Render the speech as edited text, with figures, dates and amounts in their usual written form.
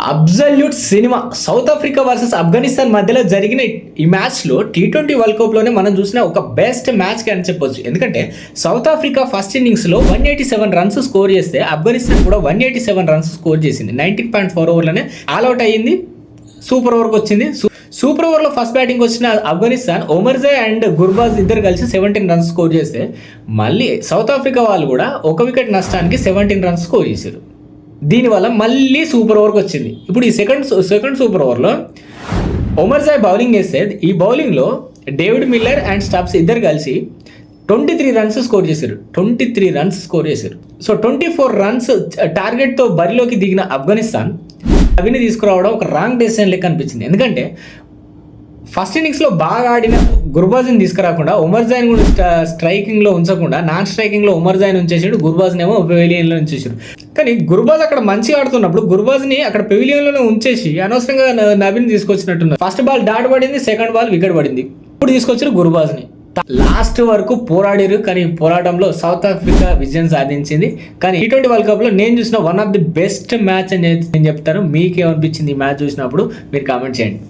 Absolute cinema. South Africa versus Afghanistan మధ్యలో జరిగిన ఈ మ్యాచ్లో T20 వరల్డ్ కప్లోనే మనం చూసిన ఒక బెస్ట్ మ్యాచ్ అని చెప్పొచ్చు. ఎందుకంటే సౌత్ ఆఫ్రికా ఫస్ట్ ఇన్నింగ్స్లో 187 రన్స్ స్కోర్ చేస్తే ఆఫ్ఘనిస్తాన్ కూడా 187 రన్స్ స్కోర్ చేసింది. 19.4 ఓవర్లోనే ఆల్అౌట్ అయ్యింది. సూపర్ ఓవర్కి వచ్చింది. సూపర్ ఓవర్లో ఫస్ట్ బ్యాటింగ్ వచ్చిన ఆఫ్ఘనిస్తాన్ ఒమర్జాయ్ అండ్ గుర్బాజ్ ఇద్దరు కలిసి 17 రన్స్ స్కోర్ చేస్తే మళ్ళీ సౌత్ ఆఫ్రికా వాళ్ళు కూడా ఒక వికెట్ నష్టానికి 17 రన్స్ స్కోర్ చేశారు. దీనివల్ల మళ్ళీ సూపర్ ఓవర్కి వచ్చింది. ఇప్పుడు ఈ సెకండ్ సూపర్ ఓవర్లో ఒమర్జాయ్ బౌలింగ్ వేస్తే ఈ బౌలింగ్లో డేవిడ్ మిల్లర్ అండ్ స్టబ్స్ ఇద్దరు కలిసి 23 రన్స్ స్కోర్ చేశారు. 23 రన్స్ స్కోర్ చేశారు. సో 24 రన్స్ టార్గెట్తో బరిలోకి దిగిన ఆఫ్ఘనిస్తాన్ అవిని తీసుకురావడం ఒక రాంగ్ డెసిషన్ లెక్క అనిపించింది. ఎందుకంటే ఫస్ట్ ఇన్నింగ్స్లో బాగా ఆడిన గుర్బాజ్ని తీసుకురాకుండా ఒమర్జాయ్ని కూడా స్ట్రైకింగ్లో ఉంచకుండా నాన్ స్ట్రైకింగ్లో ఒమర్జాయ్ని ఉంచేసాడు. గుర్బాజ్నేమో పెవిలియన్లో ఉంచేసాడు. కానీ గుర్బాజ్ అక్కడ మంచిగా ఆడుతున్నప్పుడు గుర్బాజ్ని అక్కడ పెవిలియన్లోనే ఉంచేసి అనవసరంగా నవీన్ తీసుకొచ్చినట్టున్నారు. ఫస్ట్ బాల్ డాట్ పడింది, సెకండ్ బాల్ వికెట్ పడింది. ఇప్పుడు తీసుకొచ్చారు గుర్బాజ్ని. లాస్ట్ వరకు పోరాడారు. కానీ పోరాటంలో సౌత్ ఆఫ్రికా విజయం సాధించింది. కానీ T20 వరల్డ్ కప్లో నేను చూసిన one of the best match అని నేను చెప్తాను. మీకేమనిపించింది ఈ మ్యాచ్ చూసినప్పుడు మీరు కామెంట్ చేయండి.